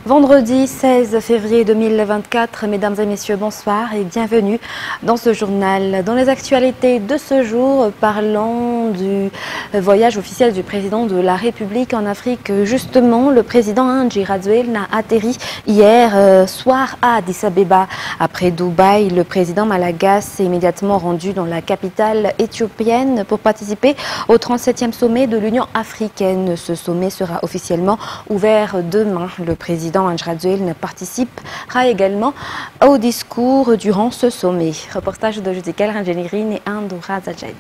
Vendredi 16 février 2024, mesdames et messieurs, bonsoir et bienvenue dans ce journal. Dans les actualités de ce jour, parlons du voyage officiel du président de la République en Afrique. Justement, le président Andry Rajoelina a atterri hier soir à Addis Abeba. Après Dubaï, le président malagasy s'est immédiatement rendu dans la capitale éthiopienne pour participer au 37e sommet de l'Union africaine. Ce sommet sera officiellement ouvert demain. Le président Andry Rajoelina participera également au discours durant ce sommet. Reportage de Judikel Rangenirine et Andoura Zajaïbe.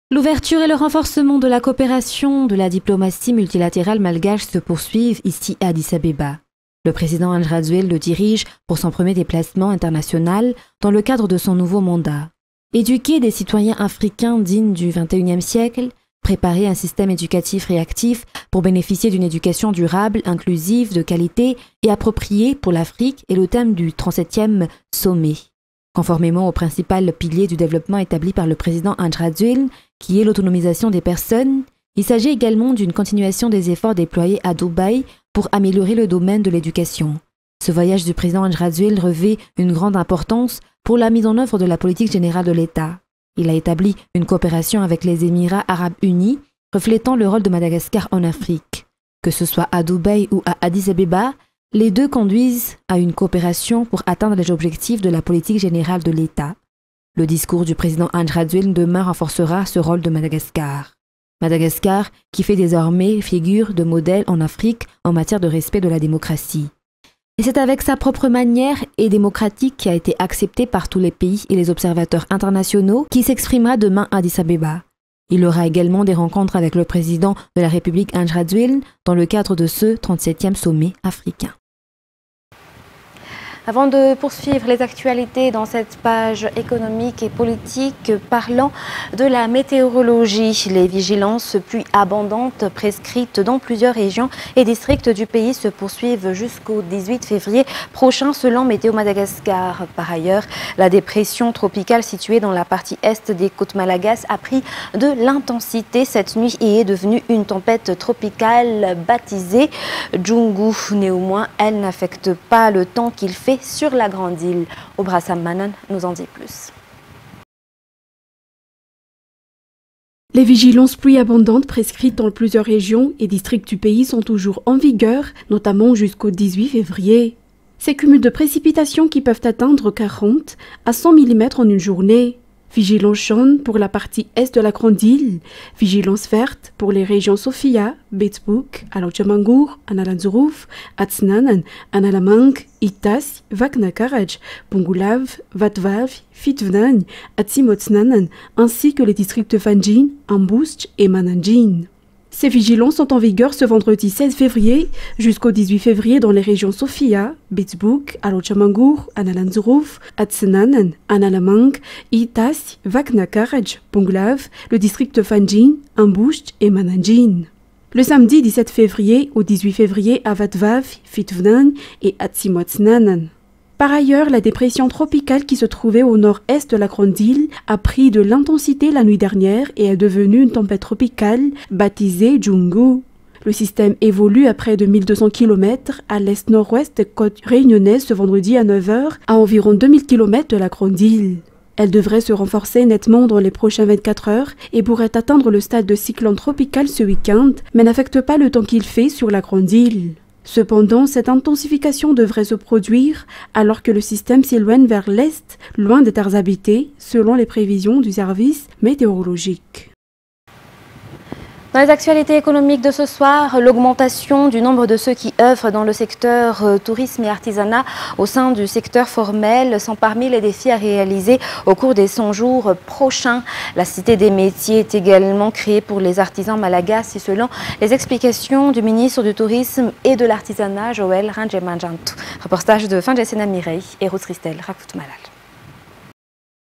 L'ouverture et le renforcement de la coopération de la diplomatie multilatérale malgache se poursuivent ici à Addis Abeba. Le président Andry Rajoelina le dirige pour son premier déplacement international dans le cadre de son nouveau mandat. Éduquer des citoyens africains dignes du XXIe siècle, préparer un système éducatif réactif pour bénéficier d'une éducation durable, inclusive, de qualité et appropriée pour l'Afrique est le thème du 37e sommet. Conformément au principal pilier du développement établi par le président Andry Rajoelina, qui est l'autonomisation des personnes, il s'agit également d'une continuation des efforts déployés à Dubaï pour améliorer le domaine de l'éducation. Ce voyage du président Andry Rajoelina revêt une grande importance pour la mise en œuvre de la politique générale de l'État. Il a établi une coopération avec les Émirats arabes unis, reflétant le rôle de Madagascar en Afrique. Que ce soit à Dubaï ou à Addis Abeba, les deux conduisent à une coopération pour atteindre les objectifs de la politique générale de l'État. Le discours du président Andry Rajoelina demain renforcera ce rôle de Madagascar. Madagascar qui fait désormais figure de modèle en Afrique en matière de respect de la démocratie. Et c'est avec sa propre manière et démocratique qui a été acceptée par tous les pays et les observateurs internationaux qui s'exprimera demain à Addis Abeba. Il aura également des rencontres avec le président de la République Andry Rajoelina dans le cadre de ce 37e sommet africain. Avant de poursuivre les actualités dans cette page économique et politique, parlant de la météorologie. Les vigilances pluies abondantes prescrites dans plusieurs régions et districts du pays se poursuivent jusqu'au 18 février prochain selon Météo Madagascar. Par ailleurs, la dépression tropicale située dans la partie est des côtes malagasy a pris de l'intensité cette nuit et est devenue une tempête tropicale baptisée Djungu. Néanmoins, elle n'affecte pas le temps qu'il fait sur la grande île. Obrasam Manon nous en dit plus. Les vigilances pluies abondantes prescrites dans plusieurs régions et districts du pays sont toujours en vigueur, notamment jusqu'au 18 février. Ces cumuls de précipitations qui peuvent atteindre 40 à 100 mm en une journée. Vigilance jaune pour la partie est de la grande île, vigilance verte pour les régions Sofia, Betsbouk, Alautjamangour, Analanzuruf, Atsnanan, Analamang, Itas, Vaknakaraj, Pongulav, Vatvav, Fitvnan, Atsimotsnanan, ainsi que les districts de Fanjin, Ambouch et Mananjin. Ces vigilances sont en vigueur ce vendredi 16 février jusqu'au 18 février dans les régions Sofia, Betsbouk, Alautjamangour, Analanzuruf, Atsnanan, Analamang, Itas, Vaknakaraj, Ponglav, le district de Fanjin, Ambouch et Mananjin. Le samedi 17 février au 18 février à Vatvav, Fitvnan et Atsimotsnanan. Par ailleurs, la dépression tropicale qui se trouvait au nord-est de la grande île a pris de l'intensité la nuit dernière et est devenue une tempête tropicale baptisée Djungu. Le système évolue à près de 1200 km à l'est-nord-ouest des côtes réunionnaises ce vendredi à 9 h à environ 2000 km de la grande île. Elle devrait se renforcer nettement dans les prochaines 24 heures et pourrait atteindre le stade de cyclone tropical ce week-end, mais n'affecte pas le temps qu'il fait sur la grande île. Cependant, cette intensification devrait se produire alors que le système s'éloigne vers l'est, loin des terres habitées, selon les prévisions du service météorologique. Dans les actualités économiques de ce soir, l'augmentation du nombre de ceux qui œuvrent dans le secteur tourisme et artisanat au sein du secteur formel sont parmi les défis à réaliser au cours des 100 jours prochains. La Cité des métiers est également créée pour les artisans malagasy selon les explications du ministre du Tourisme et de l'Artisanat, Joël Rangemanjantou. Reportage de Fanjessena Mireille et Rose Christelle Rakout-Malal.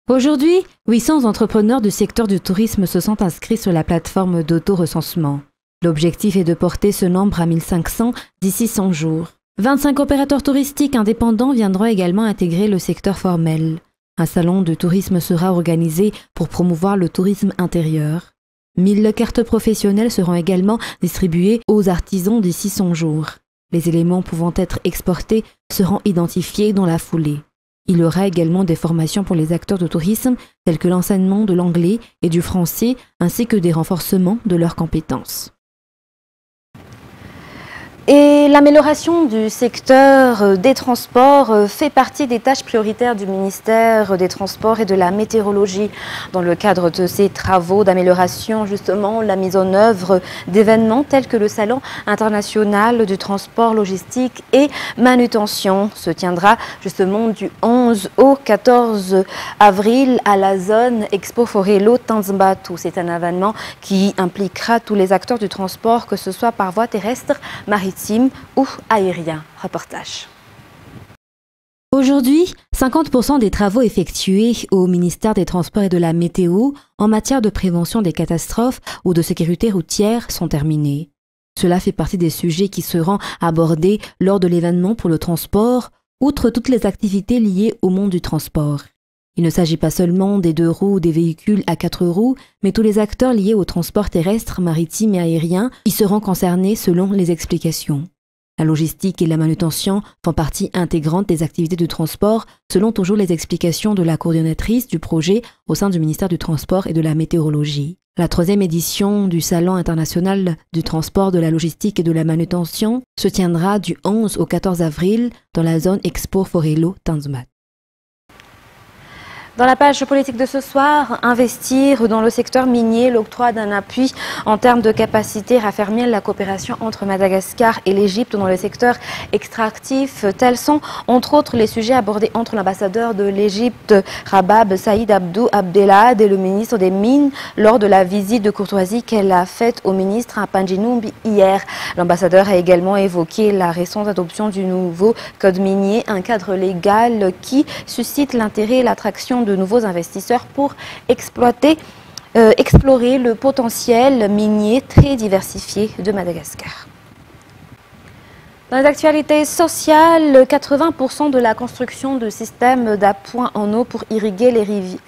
Aujourd'hui, 800 entrepreneurs du secteur du tourisme se sont inscrits sur la plateforme d'auto-recensement. L'objectif est de porter ce nombre à 1500 d'ici 100 jours. 25 opérateurs touristiques indépendants viendront également intégrer le secteur formel. Un salon de tourisme sera organisé pour promouvoir le tourisme intérieur. 1000 cartes professionnelles seront également distribuées aux artisans d'ici 100 jours. Les éléments pouvant être exportés seront identifiés dans la foulée. Il y aura également des formations pour les acteurs de tourisme, tels que l'enseignement de l'anglais et du français, ainsi que des renforcements de leurs compétences. Et l'amélioration du secteur des transports fait partie des tâches prioritaires du ministère des Transports et de la Météorologie. Dans le cadre de ces travaux d'amélioration, justement, la mise en œuvre d'événements tels que le Salon international du transport logistique et manutention se tiendra justement du 11 au 14 avril à la zone Expo Forelo Tanzmbatu. C'est un événement qui impliquera tous les acteurs du transport, que ce soit par voie terrestre, maritime ou aérien. Reportage. Aujourd'hui, 50% des travaux effectués au ministère des Transports et de la Météo en matière de prévention des catastrophes ou de sécurité routière sont terminés. Cela fait partie des sujets qui seront abordés lors de l'événement pour le transport, outre toutes les activités liées au monde du transport. Il ne s'agit pas seulement des 2 roues ou des véhicules à 4 roues, mais tous les acteurs liés au transport terrestre, maritime et aérien y seront concernés selon les explications. La logistique et la manutention font partie intégrante des activités de transport, selon toujours les explications de la coordonnatrice du projet au sein du ministère du Transport et de la Météorologie. La 3e édition du Salon international du transport, de la logistique et de la manutention se tiendra du 11 au 14 avril dans la zone Expo Forelo Tanzmbatu. Dans la page politique de ce soir, investir dans le secteur minier, l'octroi d'un appui en termes de capacité raffermir la coopération entre Madagascar et l'Égypte dans le secteur extractif. Tels sont entre autres les sujets abordés entre l'ambassadeur de l'Égypte, Rabab Saïd Abdou Abdelhad, et le ministre des Mines lors de la visite de courtoisie qu'elle a faite au ministre à Panjinoum hier. L'ambassadeur a également évoqué la récente adoption du nouveau code minier, un cadre légal qui suscite l'intérêt et l'attraction de nouveaux investisseurs pour explorer le potentiel minier très diversifié de Madagascar. Dans les actualités sociales, 80% de la construction de systèmes d'appoint en eau pour irriguer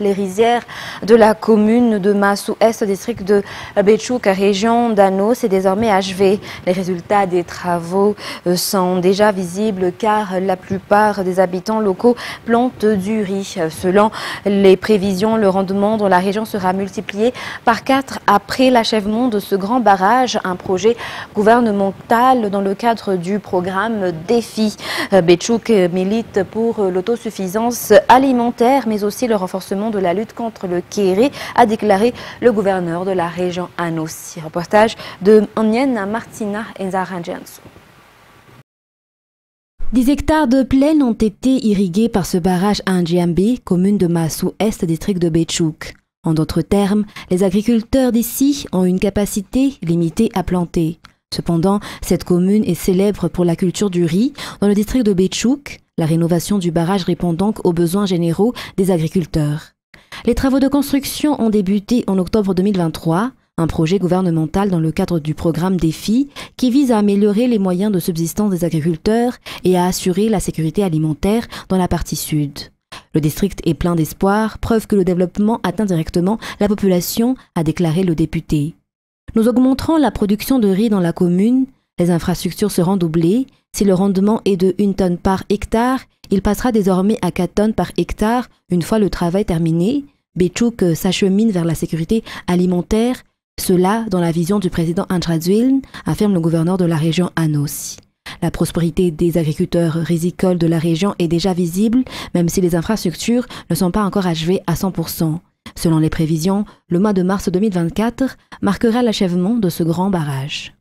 les rizières de la commune de Massou-Est, district de Béchouk, région d'Anos, est désormais achevée. Les résultats des travaux sont déjà visibles car la plupart des habitants locaux plantent du riz. Selon les prévisions, le rendement dans la région sera multiplié par 4 après l'achèvement de ce grand barrage, un projet gouvernemental dans le cadre du programme DEFI. Béchouk milite pour l'autosuffisance alimentaire, mais aussi le renforcement de la lutte contre le kéré, a déclaré le gouverneur de la région Anos. Reportage de Onienne Martina Enzaranjansu. 10 hectares de plaine ont été irrigués par ce barrage à Ndjiambé, commune de Massou-Est, district de Béchouk. En d'autres termes, les agriculteurs d'ici ont une capacité limitée à planter. Cependant, cette commune est célèbre pour la culture du riz. Dans le district de Béchouk, la rénovation du barrage répond donc aux besoins généraux des agriculteurs. Les travaux de construction ont débuté en octobre 2023, un projet gouvernemental dans le cadre du programme DEFI qui vise à améliorer les moyens de subsistance des agriculteurs et à assurer la sécurité alimentaire dans la partie sud. Le district est plein d'espoir, preuve que le développement atteint directement la population, a déclaré le député. Nous augmenterons la production de riz dans la commune, les infrastructures seront doublées. Si le rendement est de 1 tonne par hectare, il passera désormais à 4 tonnes par hectare une fois le travail terminé. Béchouk s'achemine vers la sécurité alimentaire, cela dans la vision du président Andrazuil, affirme le gouverneur de la région Anos. La prospérité des agriculteurs rizicoles de la région est déjà visible, même si les infrastructures ne sont pas encore achevées à 100%. Selon les prévisions, le mois de mars 2024 marquera l'achèvement de ce grand barrage.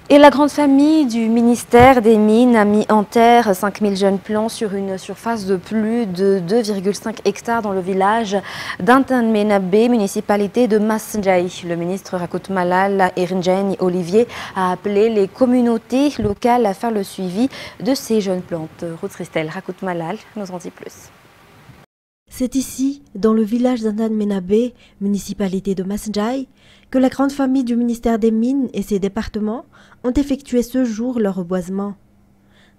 Et la grande famille du ministère des Mines a mis en terre 5000 jeunes plants sur une surface de plus de 2,5 hectares dans le village d'Antanmenabé, municipalité de Masndjaï. Le ministre Rakut Malal Irnjeni Olivier a appelé les communautés locales à faire le suivi de ces jeunes plantes. Ruth Christelle, Rakut Malal nous en dit plus. C'est ici, dans le village d'Antanmenabé, municipalité de Masndjaï, que la grande famille du ministère des Mines et ses départements ont effectué ce jour leur reboisement.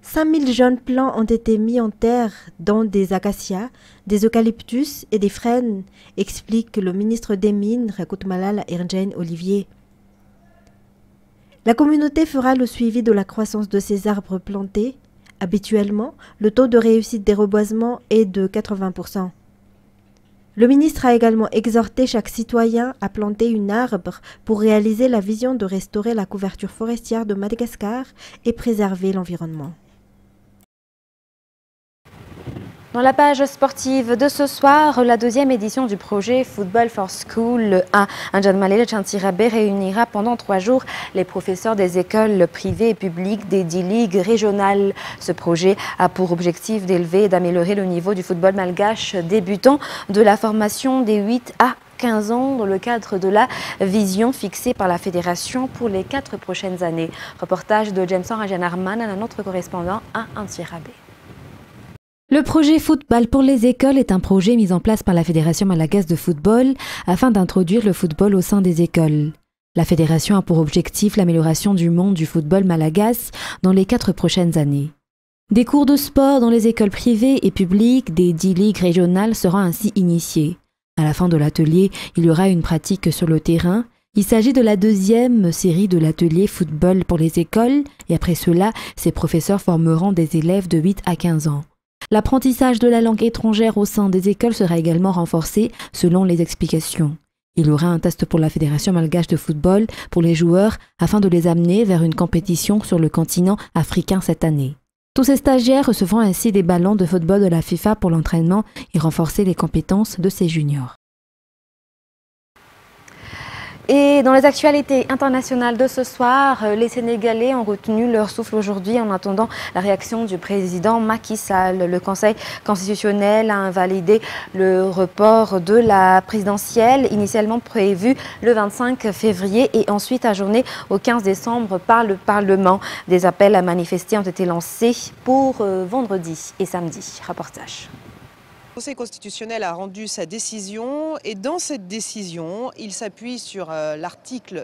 5000 jeunes plants ont été mis en terre, dont des acacias, des eucalyptus et des frênes, explique le ministre des Mines, Rakutmalala Irjane Olivier. La communauté fera le suivi de la croissance de ces arbres plantés. Habituellement, le taux de réussite des reboisements est de 80%. Le ministre a également exhorté chaque citoyen à planter un arbre pour réaliser la vision de restaurer la couverture forestière de Madagascar et préserver l'environnement. Dans la page sportive de ce soir, la deuxième édition du projet Football for School à N'Djamena Tchantirabe réunira pendant 3 jours les professeurs des écoles privées et publiques des 10 ligues régionales. Ce projet a pour objectif d'élever et d'améliorer le niveau du football malgache débutant de la formation des 8 à 15 ans dans le cadre de la vision fixée par la Fédération pour les 4 prochaines années. Reportage de Jameson Rajanarman à notre correspondant à N'Tirabe. Le projet Football pour les écoles est un projet mis en place par la Fédération malgache de football afin d'introduire le football au sein des écoles. La Fédération a pour objectif l'amélioration du monde du football malgache dans les 4 prochaines années. Des cours de sport dans les écoles privées et publiques des 10 ligues régionales seront ainsi initiés. À la fin de l'atelier, il y aura une pratique sur le terrain. Il s'agit de la deuxième série de l'atelier Football pour les écoles et après cela, ces professeurs formeront des élèves de 8 à 15 ans. L'apprentissage de la langue étrangère au sein des écoles sera également renforcé selon les explications. Il y aura un test pour la Fédération malgache de football pour les joueurs afin de les amener vers une compétition sur le continent africain cette année. Tous ces stagiaires recevront ainsi des ballons de football de la FIFA pour l'entraînement et renforcer les compétences de ces juniors. Et dans les actualités internationales de ce soir, les Sénégalais ont retenu leur souffle aujourd'hui en attendant la réaction du président Macky Sall. Le Conseil constitutionnel a invalidé le report de la présidentielle initialement prévu le 25 février et ensuite ajourné au 15 décembre par le Parlement. Des appels à manifester ont été lancés pour vendredi et samedi. Reportage. Le Conseil constitutionnel a rendu sa décision et dans cette décision, il s'appuie sur un article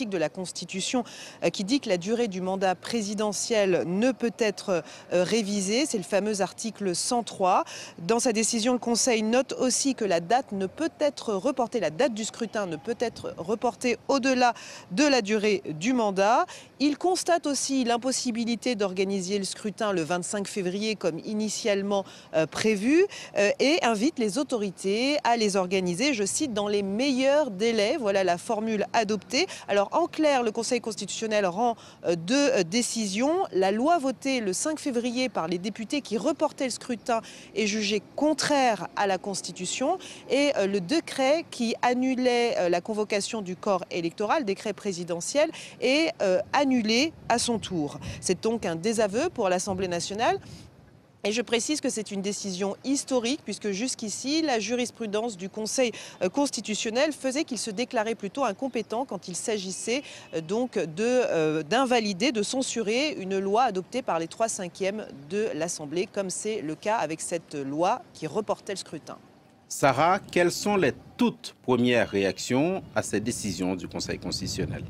de la Constitution qui dit que la durée du mandat présidentiel ne peut être révisée. C'est le fameux article 103. Dans sa décision, le Conseil note aussi que la date ne peut être reportée, la date du scrutin ne peut être reportée au-delà de la durée du mandat. Il constate aussi l'impossibilité d'organiser le scrutin le 25 février comme initialement prévu. Et invite les autorités à les organiser, je cite, dans les meilleurs délais. Voilà la formule adoptée. Alors en clair, le Conseil constitutionnel rend 2 décisions. La loi votée le 5 février par les députés qui reportait le scrutin est jugée contraire à la Constitution et le décret qui annulait la convocation du corps électoral, décret présidentiel, est annulé à son tour. C'est donc un désaveu pour l'Assemblée nationale. Et je précise que c'est une décision historique puisque jusqu'ici, la jurisprudence du Conseil constitutionnel faisait qu'il se déclarait plutôt incompétent quand il s'agissait donc d'invalider, de censurer une loi adoptée par les 3/5 de l'Assemblée, comme c'est le cas avec cette loi qui reportait le scrutin. Sarah, quelles sont les toutes premières réactions à cette décision du Conseil constitutionnel ?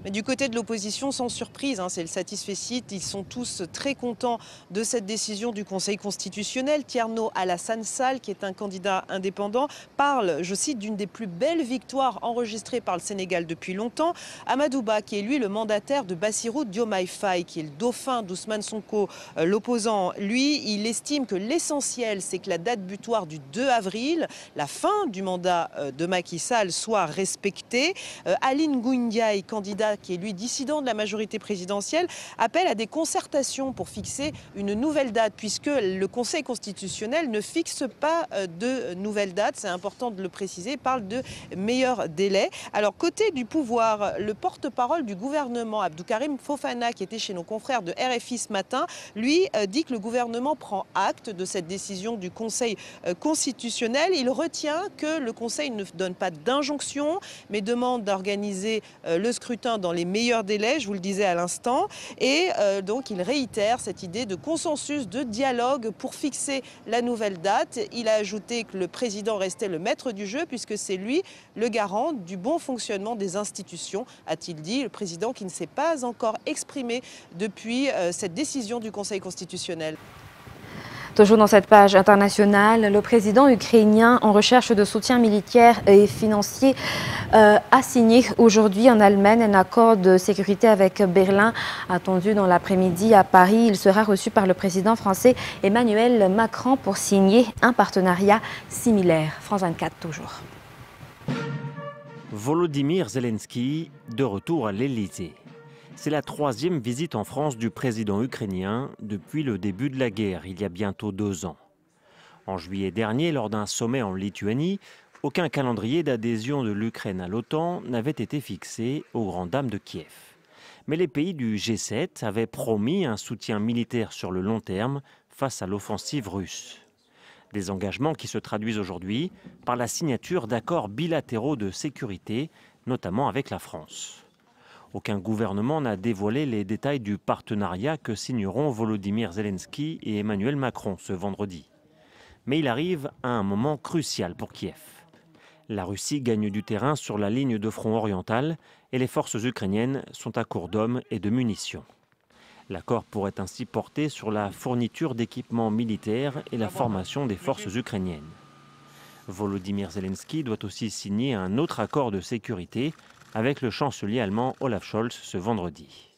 Mais du côté de l'opposition, sans surprise, c'est le satisfecit, ils sont tous très contents de cette décision du Conseil constitutionnel. Thierno Alassane Sall, qui est un candidat indépendant, parle, je cite, d'une des plus belles victoires enregistrées par le Sénégal depuis longtemps. Amadou Ba, qui est lui le mandataire de Bassirou Diomaye Faye, qui est le dauphin d'Ousmane Sonko, l'opposant, lui, il estime que l'essentiel, c'est que la date butoir du 2 avril, la fin du mandat de Macky Sall, soit respectée. Aline Ngouille, candidat qui est lui dissident de la majorité présidentielle, appelle à des concertations pour fixer une nouvelle date, puisque le Conseil constitutionnel ne fixe pas de nouvelle date, c'est important de le préciser, parle de meilleurs délais. Alors côté du pouvoir, le porte-parole du gouvernement, Abdoukarim Fofana, qui était chez nos confrères de RFI ce matin, lui dit que le gouvernement prend acte de cette décision du Conseil constitutionnel. Il retient que le Conseil ne donne pas d'injonction, mais demande d'organiser le scrutin dans les meilleurs délais, je vous le disais à l'instant. Et donc il réitère cette idée de consensus, de dialogue pour fixer la nouvelle date. Il a ajouté que le président restait le maître du jeu puisque c'est lui le garant du bon fonctionnement des institutions, a-t-il dit. Le président qui ne s'est pas encore exprimé depuis cette décision du Conseil constitutionnel. Toujours dans cette page internationale, le président ukrainien en recherche de soutien militaire et financier a signé aujourd'hui en Allemagne un accord de sécurité avec Berlin. Attendu dans l'après-midi à Paris, il sera reçu par le président français Emmanuel Macron pour signer un partenariat similaire. France 24 toujours. Volodymyr Zelensky de retour à l'Élysée. C'est la 3e visite en France du président ukrainien depuis le début de la guerre, il y a bientôt 2 ans. En juillet dernier, lors d'un sommet en Lituanie, aucun calendrier d'adhésion de l'Ukraine à l'OTAN n'avait été fixé aux grandes dames de Kiev. Mais les pays du G7 avaient promis un soutien militaire sur le long terme face à l'offensive russe. Des engagements qui se traduisent aujourd'hui par la signature d'accords bilatéraux de sécurité, notamment avec la France. Aucun gouvernement n'a dévoilé les détails du partenariat que signeront Volodymyr Zelensky et Emmanuel Macron ce vendredi. Mais il arrive à un moment crucial pour Kiev. La Russie gagne du terrain sur la ligne de front orientale et les forces ukrainiennes sont à court d'hommes et de munitions. L'accord pourrait ainsi porter sur la fourniture d'équipements militaires et la formation des forces ukrainiennes. Volodymyr Zelensky doit aussi signer un autre accord de sécurité avec le chancelier allemand Olaf Scholz ce vendredi.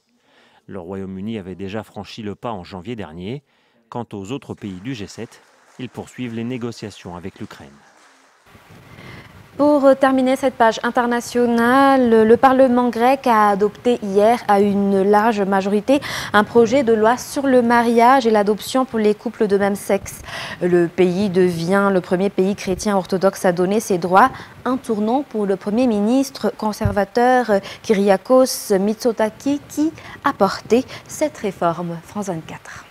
Le Royaume-Uni avait déjà franchi le pas en janvier dernier. Quant aux autres pays du G7, ils poursuivent les négociations avec l'Ukraine. Pour terminer cette page internationale, le Parlement grec a adopté hier à une large majorité un projet de loi sur le mariage et l'adoption pour les couples de même sexe. Le pays devient le premier pays chrétien orthodoxe à donner ses droits, un tournant pour le Premier ministre conservateur Kyriakos Mitsotakis qui a porté cette réforme. France 24.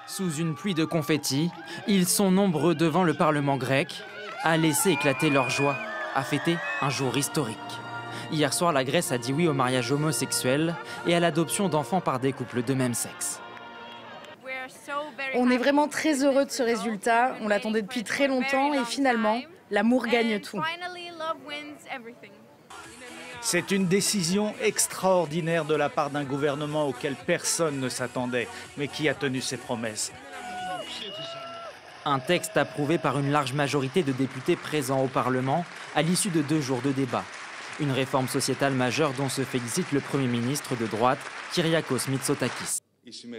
Sous une pluie de confettis, ils sont nombreux devant le Parlement grec à laisser éclater leur joie, à fêter un jour historique. Hier soir, la Grèce a dit oui au mariage homosexuel et à l'adoption d'enfants par des couples de même sexe. On est vraiment très heureux de ce résultat, on l'attendait depuis très longtemps et finalement, l'amour gagne tout. C'est une décision extraordinaire de la part d'un gouvernement auquel personne ne s'attendait, mais qui a tenu ses promesses. Un texte approuvé par une large majorité de députés présents au Parlement à l'issue de 2 jours de débat. Une réforme sociétale majeure dont se félicite le Premier ministre de droite, Kyriakos Mitsotakis.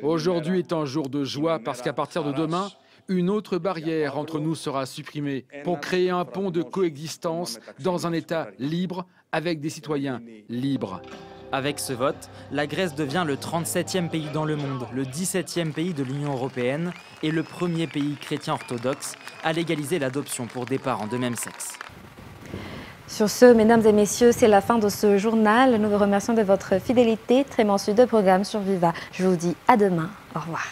Aujourd'hui est un jour de joie parce qu'à partir de demain, une autre barrière entre nous sera supprimée pour créer un pont de coexistence dans un État libre avec des citoyens libres. Avec ce vote, la Grèce devient le 37e pays dans le monde, le 17e pays de l'Union européenne et le premier pays chrétien orthodoxe à légaliser l'adoption pour des parents de même sexe. Sur ce, mesdames et messieurs, c'est la fin de ce journal. Nous vous remercions de votre fidélité. Très mensuel de programme sur Viva. Je vous dis à demain. Au revoir.